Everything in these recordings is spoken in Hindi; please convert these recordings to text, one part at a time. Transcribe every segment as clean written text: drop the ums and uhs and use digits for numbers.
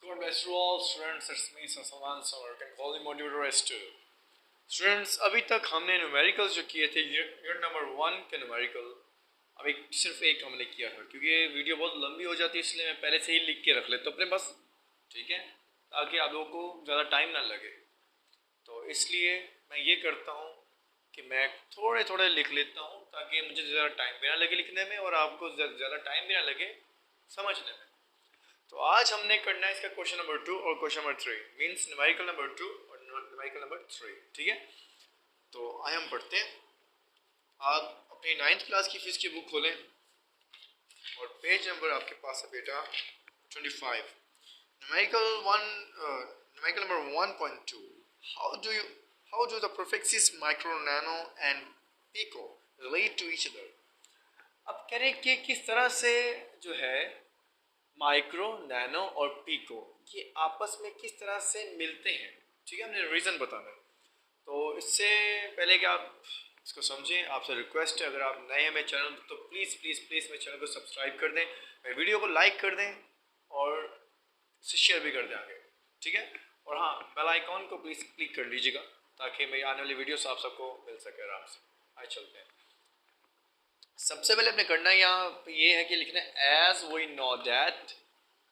God bless you all students. It's me Sasalan Summer. You can call me Motivator S2. Students अभी तक हमने न्यूमेरिकल्स जो किए थे यूनिट नंबर 1 के न्यूमेरिकल अभी सिर्फ एक हमने किया था क्योंकि वीडियो बहुत लंबी हो जाती है इसलिए मैं पहले से ही लिख के रख लेता हूँ अपने पास, ठीक है, ताकि आप लोगों को ज़्यादा टाइम ना लगे। तो इसलिए मैं ये करता हूँ कि मैं थोड़े थोड़े लिख लेता हूँ ताकि मुझे ज़्यादा टाइम भी ना लगे लिखने में और आपको ज़्यादा टाइम भी ना लगे समझने में। तो आज हमने करना है इसका क्वेश्चन नंबर 2 और question number 3 means numerical number 2 और न्यूमेरिकल नंबर 3, ठीक है। तो आइए हम पढ़ते हैं। आप अपनी 9th क्लास की फिजिक्स की बुक खोलें और पेज नंबर आपके पास है बेटा 25। Numerical number 1.2 how do the prefixes micro, nano and pico relate to each other. अब कह रहे हैं कि किस तरह से जो है माइक्रो, नैनो और पिको ये आपस में किस तरह से मिलते हैं, ठीक है, हमने रीज़न बताना है। तो इससे पहले कि आप इसको समझें, आपसे रिक्वेस्ट है अगर आप नए हैं मेरे चैनल तो प्लीज़ प्लीज़ प्लीज़ मेरे चैनल को सब्सक्राइब कर दें, मेरे वीडियो को लाइक कर दें और इसे शेयर भी कर दें आगे, ठीक है। और हाँ, बेल आइकॉन को प्लीज़ क्लिक कर लीजिएगा ताकि मेरी आने वाली वीडियोस आप सबको मिल सके आराम से। आइए चलते हैं। सबसे पहले अपने करना यहाँ ये है कि लिखना एज वी नो दैट,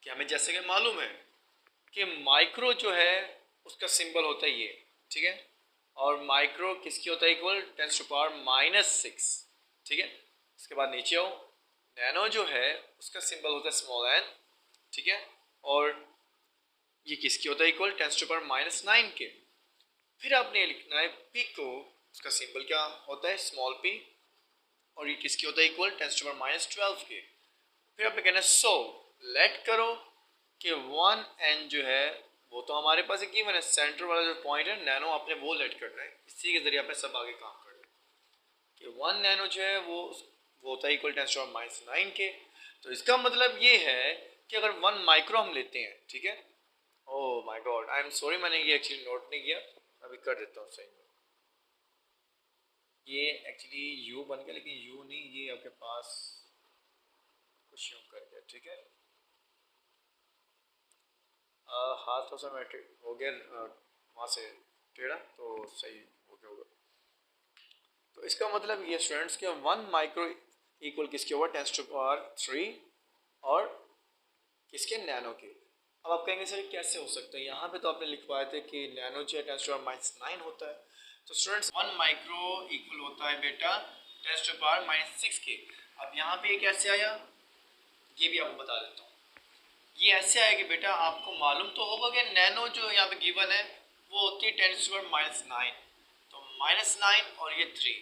कि हमें जैसे कि मालूम है कि माइक्रो जो है उसका सिंबल होता है ये, ठीक है, और माइक्रो किसकी होता है इक्वल 10⁻⁻⁶, ठीक है। इसके बाद नीचे आओ, नैनो जो है उसका सिंबल होता है स्मॉल n, ठीक है, और ये किसकी होता है इक्वल 10⁻⁹ के। फिर आपने लिखना है पिको, उसका सिंबल क्या होता है स्मॉल p, और ये किसकी होता है इक्वल 10⁻12 के। फिर आपने कहना है सो लेट करो कि 1n जो है वो तो हमारे पास एक गिवन है, सेंटर वाला जो पॉइंट है नैनो आपने वो लेट करना है, इसी के जरिए आपने सब आगे काम करना है कि 1 नैनो जो है वो होता है इक्वल 10⁻⁹ के। तो इसका मतलब ये है कि अगर 1 माइक्रो हम लेते हैं, ठीक है, oh my God I am sorry मैंने ये एक्चुअली नोट नहीं किया, अभी कर देता हूँ सही में। ये एक्चुअली यू बन गया लेकिन यू नहीं, ये आपके पास कुछ यूँ कर गया, ठीक है। हाथ थोड़ा सा मैं हो गया वहाँ से टेढ़ा तो सही हो गया होगा। तो इसका मतलब ये स्टूडेंट्स के 1 माइक्रो इक्वल किसके होगा 10⁻³ और किसके नैनो के। अब आप कहेंगे सर कैसे हो सकता है, यहाँ पे तो आपने लिखवाए थे कि नैनो जो है 10⁻⁹ होता है। तो स्टूडेंट्स 1 माइक्रो इक्वल होता है बेटा 10⁻⁶ के। अब यहाँ पे ये कैसे आया ये भी आपको बता देता हूँ। ये ऐसे आएगा बेटा, आपको मालूम तो होगा कि नैनो जो यहाँ पे गिवन है वो होती है 10⁻⁹, तो -9 और ये 3,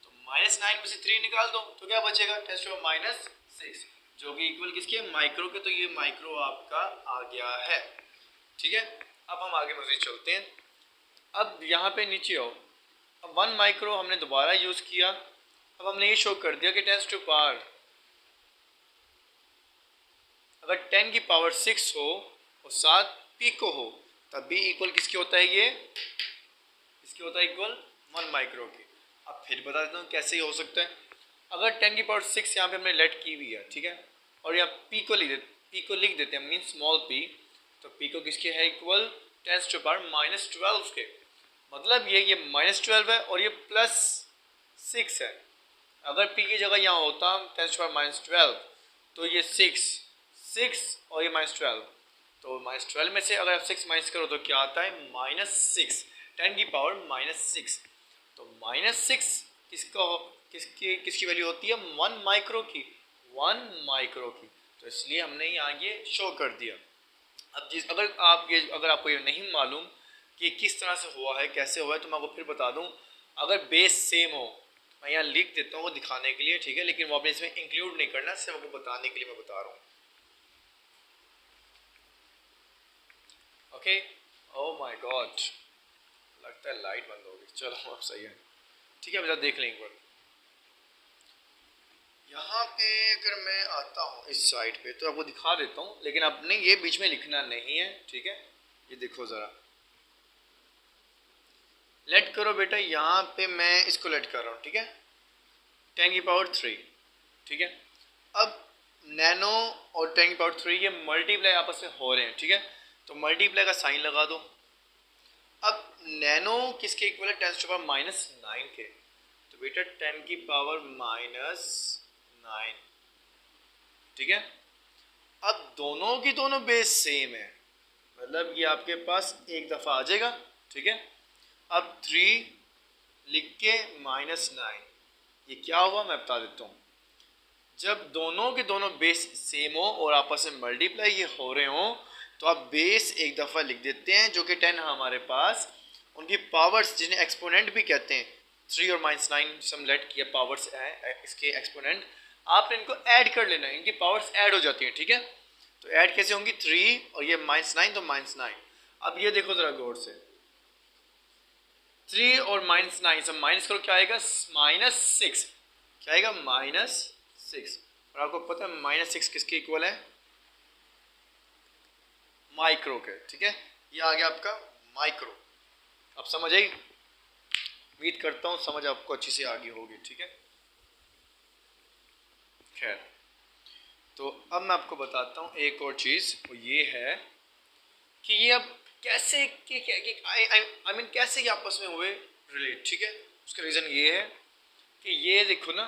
तो -9 में से 3 निकाल दो तो क्या बचेगा 10⁻⁶, जो कि इक्वल किसके माइक्रो के। तो ये माइक्रो आपका आ गया है, ठीक है। अब हम आगे मज़ीद चलते हैं। अब यहाँ पे नीचे आओ, अब 1 माइक्रो हमने दोबारा यूज़ किया। अब हमने ये शो कर दिया कि 10⁻, अगर 10⁻⁶ हो और 7 पिको हो तब भी इक्वल किसके होता है, ये इसके होता है इक्वल 1 माइक्रो के। अब फिर बता देता हूँ कैसे हो सकता है। अगर 10⁻⁶ यहाँ पे हमने लेट की हुई है, ठीक है, और यहाँ पिको लिख देते हैं मीन स्मॉल p, तो पिको किसके है इक्वल 10⁻⁻12 के। मतलब ये -12 है और ये +6 है। अगर p की जगह यहाँ होता 10⁻⁻12 तो ये 6 और ये -12, तो -12 में से अगर आप 6 माइनस करो तो क्या आता है -6, 10⁻⁻6। तो -6 किसकी वैल्यू होती है 1 माइक्रो की, 1 माइक्रो की। तो इसलिए हमने यहाँ ये शो कर दिया। अब अगर आपको ये नहीं मालूम कि किस तरह से हुआ है कैसे हुआ है तो मैं आपको फिर बता दूँ। अगर बेस सेम हो मैं यहाँ लिख देता हूँ वो दिखाने के लिए, ठीक है, लेकिन वो आपने इसमें इंक्लूड नहीं करना, सिर्फ आपको बताने के लिए मैं बता रहा हूँ। ओके, ओह माय गॉड, लगता है लाइट बंद हो गई। चलो अब सही है, ठीक है, बेटा देख लें एक बार। यहाँ पे अगर मैं आता हूँ इस साइड पे तो आपको दिखा देता हूँ, लेकिन आपने ये बीच में लिखना नहीं है, ठीक है। ये देखो ज़रा, लेट करो बेटा, यहाँ पे मैं इसको लेट कर रहा हूँ, ठीक है, 10⁻3, ठीक है। अब नैनो और 10⁻3 ये मल्टीप्लाई आपस में हो रहे हैं, ठीक है। तो मल्टीप्लाई का साइन लगा दो। अब नैनो किसके इक्वल है? 10 टू पावर -9 के। तो बेटा 10 की पावर -9, ठीक है। अब दोनों की दोनों बेस सेम है, मतलब ये आपके पास एक दफ़ा आ जाएगा, ठीक है। अब 3 लिख के -9, ये क्या हुआ मैं बता देता हूँ। जब दोनों के दोनों बेस सेम हो और आपस में मल्टीप्लाई ये हो रहे हो, तो आप बेस एक दफ़ा लिख देते हैं, जो कि 10 हमारे पास। उनकी पावर्स जिन्हें एक्सपोनेंट भी कहते हैं, 3 और -9 सम लेट किया पावर्स है इसके एक्सपोनेंट, आपने इनको ऐड कर लेना है, इनकी पावर्स ऐड हो जाती हैं, ठीक है। तो ऐड कैसे होंगी? 3 और ये -9 तो -9। अब ये देखो ज़रा गौर से, 3 और -9 सब माइनस करो, क्या आएगा? -6। क्या आएगा? -6। और आपको पता है -6 किसके इक्वल है? माइक्रो के, ठीक है। ये आ गया आपका माइक्रो। अब समझ आई? उम्मीद करता हूँ समझ आपको अच्छी से आ गई होगी, ठीक है। खैर, तो अब मैं आपको बताता हूँ एक और चीज़, वो ये है कि ये अब कैसे आई मीन कैसे ये आपस में हुए रिलेट, ठीक है। उसका रीज़न ये है कि ये देखो ना,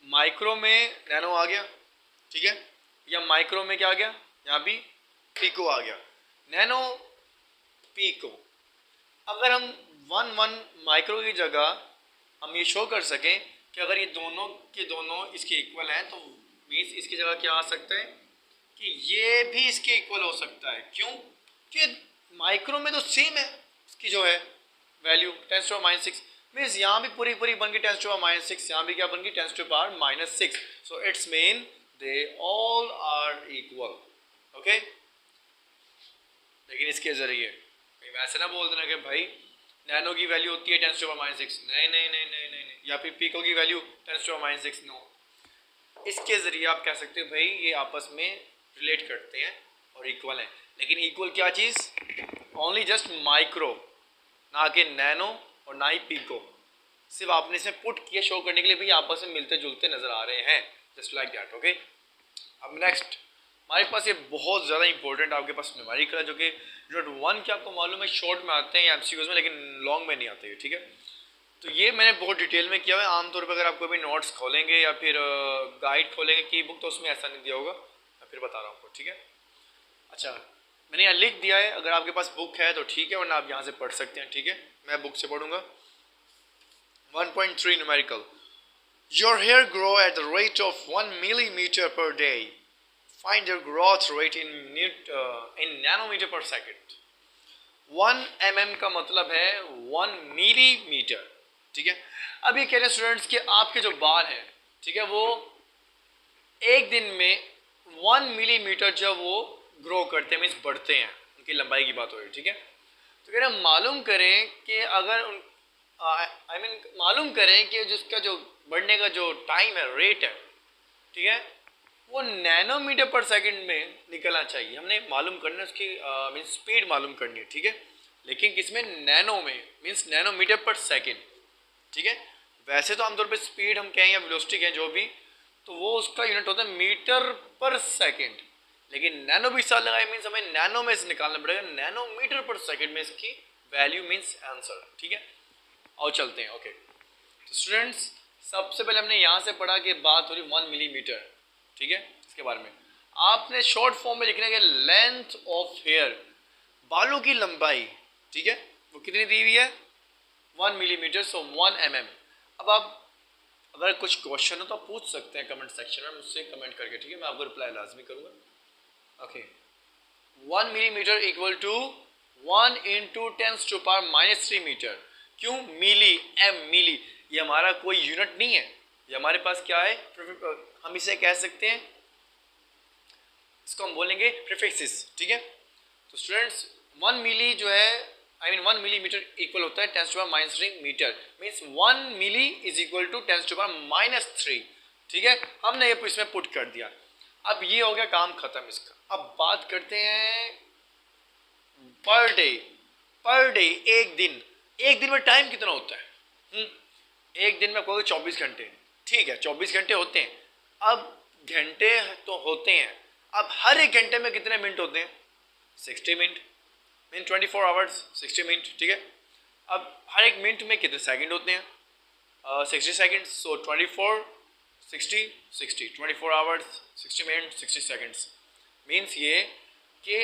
माइक्रो में नैनो आ गया, ठीक है, या माइक्रो में क्या आ गया? यहाँ भी पीको आ गया, नैनो पीको। अगर हम 1 माइक्रो की जगह हम ये शो कर सकें कि अगर ये दोनों के दोनों इसके इक्वल हैं, तो मीन्स इसकी जगह क्या आ सकता है कि ये भी इसके इक्वल हो सकता है। क्यों? कि माइक्रो में तो सेम है इसकी जो है वैल्यू 10 टू पावर -6, मीन्स यहाँ भी पूरी पूरी बन गई 10 टू पावर -6, यहाँ भी क्या बन गई 10 to power -6। So it's mean they all are equal, okay. लेकिन इसके जरिए वैसे ना बोल देना कि भाई नैनो की वैल्यू होती है 10 टू पावर -6, नहीं नहीं नहीं नहीं नहीं, नहीं। या फिर पीको की वैल्यू 10 टू पावर -6, नो। इसके ज़रिए आप कह सकते हो भाई ये आपस में रिलेट करते हैं और इक्वल हैं। लेकिन इक्वल क्या चीज़? ओनली जस्ट माइक्रो, ना कि नैनो और ना ही पीको। सिर्फ आपने इसमें पुट किया शो करने के लिए भाई आपस में मिलते जुलते नज़र आ रहे हैं, जस्ट लाइक दैट, ओके। अब नेक्स्ट हमारे पास ये बहुत ज़्यादा इंपॉर्टेंट आपके पास न्यूमेरिकल है, जो कि यूनिट 1 के आपको मालूम है शॉर्ट में आते हैं या एमसीक्यूज में, लेकिन लॉन्ग में नहीं आते हैं, ठीक है। तो ये मैंने बहुत डिटेल में किया हुआ है। आमतौर पर अगर आप कोई भी नोट्स खोलेंगे या फिर गाइड खोलेंगे की बुक, तो उसमें ऐसा नहीं दिया होगा, मैं फिर बता रहा हूँ आपको, ठीक है। अच्छा, मैंने यहाँ लिख दिया है, अगर आपके पास बुक है तो ठीक है, वरना आप यहाँ से पढ़ सकते हैं, ठीक है। मैं बुक से पढ़ूंगा। 1.3 numerical, your hair grow at the rate of 1 millimetre per day, find your growth rate in nanometre per second. 1 mm का मतलब है 1 मिलीमीटर, ठीक है। अब ये कह रहे हैं स्टूडेंट्स कि आपके जो बाल हैं, ठीक है, वो एक दिन में 1 मिलीमीटर जब वो ग्रो करते हैं, मीन्स बढ़ते हैं, उनकी लंबाई की बात हो रही है, ठीक है। तो कह रहे हैं मालूम करें कि अगर उन मालूम करें कि जिसका जो बढ़ने का जो टाइम है, रेट है, ठीक है, वो नैनोमीटर पर सेकंड में निकलना चाहिए। हमने मालूम करना है उसकी मीन्स स्पीड मालूम करनी है, ठीक है। लेकिन किसमें? नैनो में, मीन्स नैनोमीटर पर सेकंड, ठीक है। वैसे तो आमतौर पे स्पीड हम कहें या वेलोसिटी कहें जो भी, तो वो उसका यूनिट होता है मीटर पर सेकंड, लेकिन नैनो भी साल लगाए, मीन्स हमें नैनो में से निकालना पड़ेगा, नैनोमीटर पर सेकंड में इसकी वैल्यू मीन्स आंसर, ठीक है। और चलते हैं, ओके। तो स्टूडेंट्स सबसे पहले हमने यहाँ से पढ़ा कि बात हो रही 1 मिलीमीटर, ठीक है। इसके बारे में आपने शॉर्ट फॉर्म में लिखना है कि लेंथ ऑफ हेयर, बालों की लंबाई, ठीक है, वो कितनी दी हुई है? 1 मिलीमीटर, सो 1 mm। अब आप अगर कुछ क्वेश्चन हो तो आप पूछ सकते हैं कमेंट सेक्शन में मुझसे कमेंट करके, ठीक है, मैं आपको रिप्लाई लाजमी करूँगा, okay. 1 millimetre equal to 1 into 10 to power -3 metre. क्यों? मिली, एम, मिली, ये हमारा कोई यूनिट नहीं है, ये हमारे पास क्या है? हम इसे कह सकते हैं, इसको हम बोलेंगे प्रीफिक्सेस, ठीक है। तो स्टूडेंट्स 1 मिली जो है 1 मिलीमीटर इक्वल होता है 10 to power -3 metre, means 1 milli is equal to 10 to power -3, ठीक है। हमने ये इसमें पुट कर दिया। अब ये हो गया काम खत्म इसका। अब बात करते हैं पर डे, पर डे, एक दिन में टाइम कितना होता है? एक दिन में कोई 24 घंटे, ठीक है, 24 घंटे होते हैं। अब घंटे तो होते हैं, अब हर एक घंटे में कितने मिनट होते हैं? 60 मिनट, मीन 24 आवर्स 60 मिनट, ठीक है। अब हर एक मिनट में कितने सेकंड होते हैं? 60 सेकंड्स, सो 24 60 60 24 आवर्स 60 मिनट 60 सेकंड्स, मीन्स ये कि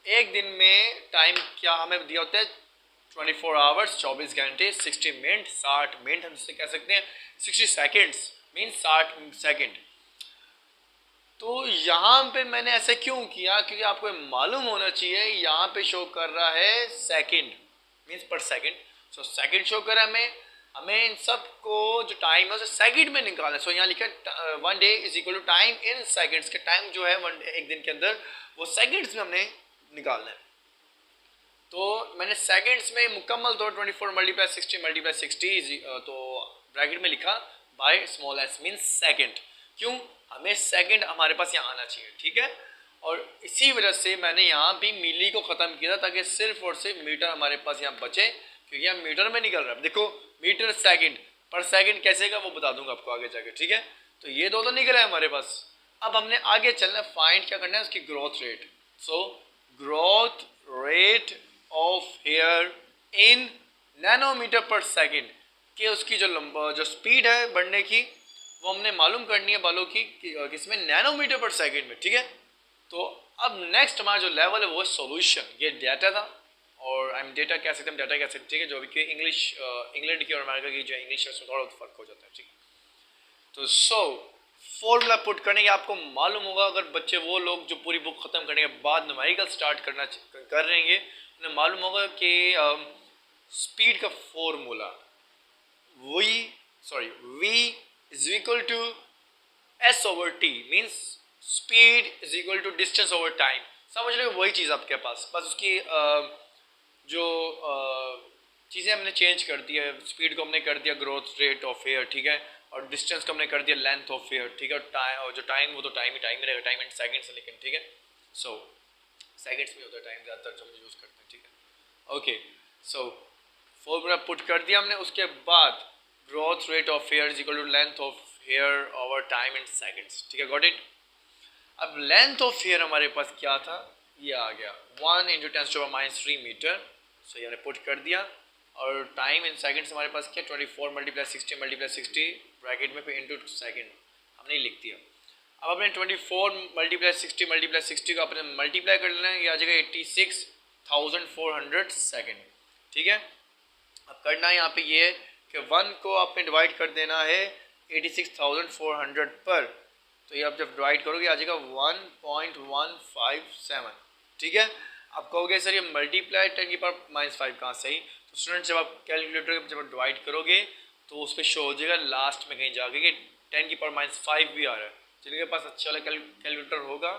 एक दिन में टाइम क्या हमें दिया होता है? 24 आवर्स 24 घंटे 60 मिनट 60 मिनट, हम जिसे कह सकते हैं 60 सेकंड्स मीन्स 60 सेकंड। तो यहाँ पे मैंने ऐसे क्यों किया? क्योंकि आपको मालूम होना चाहिए यहाँ पे शो कर रहा है सेकंड मीन्स पर सेकंड, सो सेकंड शो कर रहा है हमें इन सब को जो टाइम है उसे सेकंड में निकालना है। सो यहाँ लिखा है 1 day is equal to time in seconds, के टाइम जो है एक दिन के अंदर वो सेकंड्स में हमने निकालना है। तो मैंने सेकंड्स में मुकम्मल तौर 24 मल्टीप्लाई 60 तो ब्रैकेट में लिखा by small S means second. क्यों? हमें सेकंड हमारे पास यहाँ आना चाहिए, ठीक है। और इसी वजह से मैंने यहाँ भी मिली को ख़त्म किया था ताकि सिर्फ और सिर्फ मीटर हमारे पास यहाँ बचे, क्योंकि यहाँ मीटर में निकल रहा है। देखो मीटर सेकंड पर सेकंड कैसे का वो बता दूंगा आपको आगे जाके, ठीक है। तो ये दो तो निकला है हमारे पास। अब हमने आगे चलना है, फाइंड क्या करना है उसकी growth rate. So growth rate of hair in nanometre per second, कि उसकी जो स्पीड है बढ़ने की वो हमने मालूम करनी है बालों की किसमें? नैनोमीटर पर सेकंड में, ठीक है। तो अब नेक्स्ट हमारा जो लेवल है वो सॉल्यूशन। ये डाटा था और आई एम डेटा कह सकते हैं, डाटा कह सकते हैं, ठीक है। जो कि इंग्लिश इंग्लैंड की और अमेरिका की जो इंग्लिश है उसमें थोड़ा फर्क हो जाता है, ठीक है। तो फॉर्मूला पुट करने के आपको मालूम होगा, अगर बच्चे वो लोग जो पूरी बुक ख़त्म करने के बाद न्यूमेरिकल स्टार्ट कर रहेंगे उन्हें मालूम होगा कि स्पीड का formula v is equal to s over t means speed is equal to distance over time. समझ रहे हो? वही चीज़ आपके पास, बस उसकी जो चीज़ें हमने चेंज कर दी है। स्पीड को हमने कर दिया ग्रोथ रेट ऑफ हेयर, ठीक है, और डिस्टेंस को हमने कर दिया लेंथ ऑफ हेयर, ठीक है। और जो टाइम वो तो टाइम ही रहेगा, टाइम इन सेकंड्स है लेकिन, ठीक है। सो सेकंड्स में होता है टाइम ज़्यादातर जो हम यूज़ करते हैं, ठीक है। ओके, सो फॉर्मूला पुट कर दिया हमने। उसके बाद growth rate of hair is equal to length of hair over time in seconds, ठीक है, गॉट इट। अब लेंथ ऑफ हेयर हमारे पास क्या था? ये आ गया 1 × 10⁻³ मीटर। सो ये पुट कर दिया। और टाइम इन सेकंड्स हमारे पास क्या? 24 × 60 ब्रैकेट में फिर इंटू सेकेंड हमने लिख दिया। अब अपने 24 × 60 को अपने मल्टीप्लाई कर लेना है, ये आ जाएगा 86,400 सेकेंड, ठीक है। अब करना है यहाँ पे ये कि 1 को आपने डिवाइड कर देना है 86,400 पर, तो ये आप जब डिवाइड करोगे आ जाएगा 1.157, ठीक है। आप कहोगे सर ये मल्टीप्लाई 10⁻⁵ कहाँ से ही? तो स्टूडेंट जब आप कैलकुलेटर जब डिवाइड करोगे तो उस पर शो हो जाएगा लास्ट में कहीं जाके कि 10⁻⁵ भी आ रहा है। जिनके पास अच्छा वाला कैलकुलेटर होगा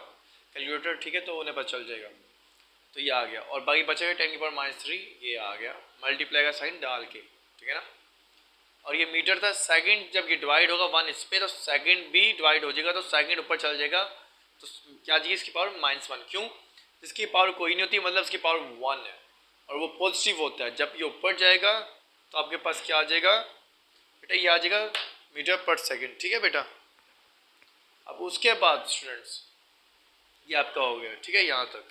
ठीक है, तो उन्हें पता चल जाएगा। तो ये आ गया और बाकी बचेगा 10⁻³ ये आ गया मल्टीप्लाई का साइन डाल के, ठीक है ना। और ये मीटर था। सेकंड जब ये डिवाइड होगा 1 इस पे तो सेकंड भी डिवाइड हो जाएगा, तो सेकंड ऊपर चल जाएगा, तो क्या चाहिए इसकी पावर -1। क्यों? इसकी पावर कोई नहीं होती, मतलब इसकी पावर 1 है और वो पॉजिटिव होता है। जब ये ऊपर जाएगा तो आपके पास क्या आ जाएगा बेटा? ये आ जाएगा मीटर पर सेकंड, ठीक है बेटा। अब उसके बाद स्टूडेंट्स ये आपका हो गया, ठीक है, यहाँ तक।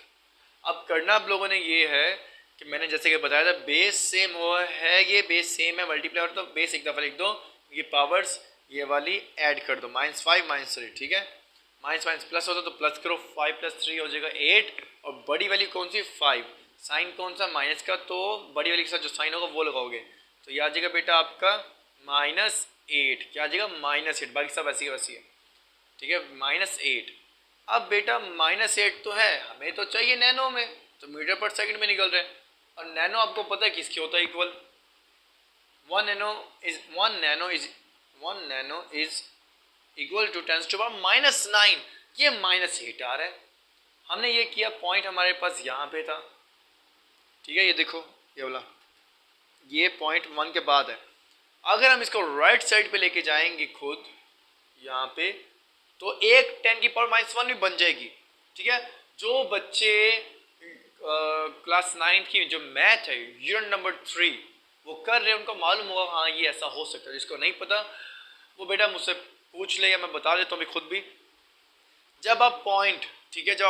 अब करना आप लोगों ने ये है कि मैंने जैसे कि बताया था बेस सेम हुआ है, ये बेस सेम है, मल्टीप्लाई और तो बेस एक दफ़ा लिख दो, ये पावर्स ये वाली ऐड कर दो, -5 -3, ठीक है। माइनस प्लस होता तो प्लस करो, 5 + 3 हो जाएगा 8, और बड़ी वाली कौन सी? 5। साइन कौन सा? माइनस का, तो बड़ी वाली के साथ जो साइन होगा वो लगाओगे, तो ये आ जाएगा बेटा आपका -8। क्या आ जाएगा? -8। बाकी सब ऐसी वैसी है, ठीक है, -8। अब बेटा -8 तो है, हमें तो चाहिए नैनो में, तो मीटर पर सेकंड में निकल रहे हैं। और नैनो आपको पता है किसके होता है? Equal 1 nano is equal to 10⁻⁹। ये -8 आ रहा है। हमने ये किया, पॉइंट हमारे पास यहाँ पे था, ठीक है, ये देखो ये वाला, ये पॉइंट 1 के बाद है। अगर हम इसको राइट साइड पे लेके जाएंगे खुद यहाँ पे, तो एक 10⁻⁻1 भी बन जाएगी, ठीक है। जो बच्चे क्लास 9 की जो मैथ है यूनिट नंबर 3 वो कर रहे हैं, उनको मालूम होगा हाँ ये ऐसा हो सकता है। जिसको नहीं पता वो बेटा मुझसे पूछ ले या मैं बता देता हूँ खुद भी। जब आप पॉइंट ठीक है, जब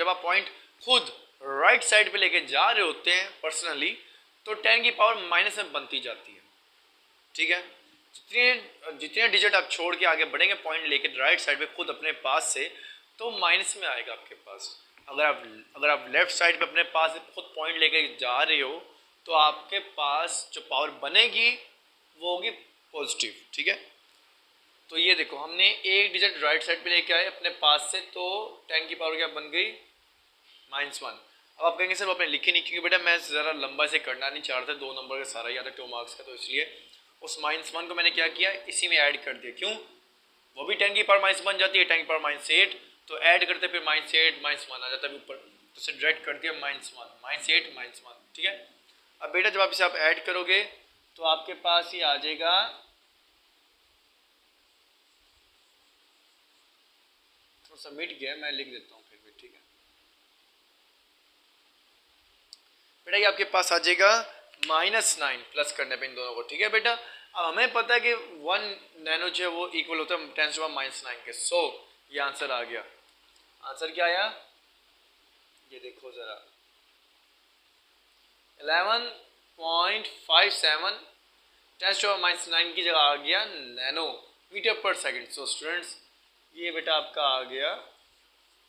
आप पॉइंट खुद राइट साइड पे लेके जा रहे होते हैं पर्सनली, तो 10 की पावर माइनस में बनती जाती है। ठीक है, जितने जितने डिजिट आप छोड़ के आगे बढ़ेंगे पॉइंट लेके राइट साइड पे खुद अपने पास से, तो माइनस में आएगा आपके पास। अगर आप लेफ्ट साइड पे अपने पास से खुद पॉइंट लेके जा रहे हो, तो आपके पास जो पावर बनेगी वो होगी पॉजिटिव। ठीक है, तो ये देखो हमने एक डिजिट राइट साइड पे लेके आए अपने पास से, तो 10 की पावर क्या बन गई, -1। अब आप कहेंगे सर आपने लिखी नहीं, क्योंकि बेटा मैं ज़रा लंबा से करना नहीं चाह रहा था, 2 नंबर का सारा याद है 2 मार्क्स का, तो इसलिए उस -1 को मैंने क्या किया, इसी में ऐड कर दिया। क्यों, वो भी 10 की पावर माइनस बन जाती है, 10 की पावर -8, तो ऐड करते फिर -8 -1 आ जाता है ऊपर, तो इसे डायरेक्ट कर दिया -1 -8 -1। ठीक है, अब बेटा जब आप इसे ऐड करोगे तो आपके पास ये आ जाएगा थोड़ा सा मिट गया, मैं लिख देता हूँ फिर भी। ठीक है बेटा, ये आपके पास आ जाएगा -9 प्लस करने पे इन दोनों को। ठीक है बेटा, अब हमें पता है कि 1 नैनो जो है वो इक्वल होता है 10⁻⁻9 के। सो ये आंसर आ गया। आंसर क्या आया, ये देखो जरा, 11.57 10⁻⁹ की जगह आ गया नैनो मीटर पर सेकंड। सो स्टूडेंट्स, ये बेटा आपका आ गया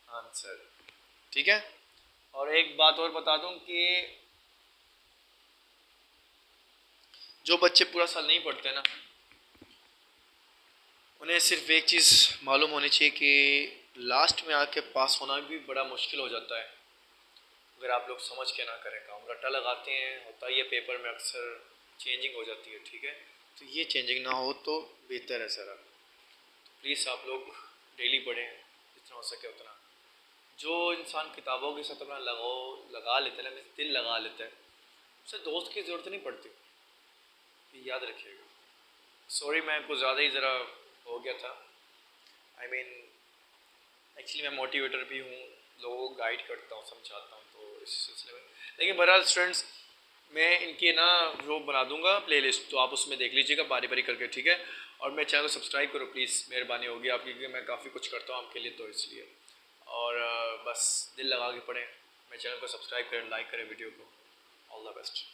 आंसर। ठीक है, और एक बात और बता दूं कि जो बच्चे पूरा साल नहीं पढ़ते ना, उन्हें सिर्फ एक चीज़ मालूम होनी चाहिए कि लास्ट में आके पास होना भी बड़ा मुश्किल हो जाता है अगर आप लोग समझ के ना करें काम। रट्टा लगाते हैं, होता ही है पेपर में अक्सर चेंजिंग हो जाती है। ठीक है, तो ये चेंजिंग ना हो तो बेहतर है सर। तो प्लीज़ आप लोग डेली पढ़ें जितना हो सके उतना। जो इंसान किताबों के साथ अपना लगा लेता है ना, दिल लगा लेता है, उसे दोस्त की ज़रूरत नहीं पड़ती, ये याद रखिएगा। सॉरी मैं कुछ ज़्यादा ही ज़रा हो गया था। आई मीन एक्चुअली मैं मोटिवेटर भी हूँ, लोगों को गाइड करता हूँ, समझाता हूँ, तो इस सिलसिले में। लेकिन बहरहाल स्टूडेंट्स, मैं इनके ना वो बना दूंगा प्लेलिस्ट, तो आप उसमें देख लीजिएगा बारी बारी करके। ठीक है, और मेरे चैनल को सब्सक्राइब करो प्लीज़, मेहरबानी होगी आपकी, क्योंकि मैं काफ़ी कुछ करता हूँ आपके लिए, तो इसलिए। और बस दिल लगा के पढ़ें, मेरे चैनल को सब्सक्राइब करें, लाइक करें वीडियो को। All the best.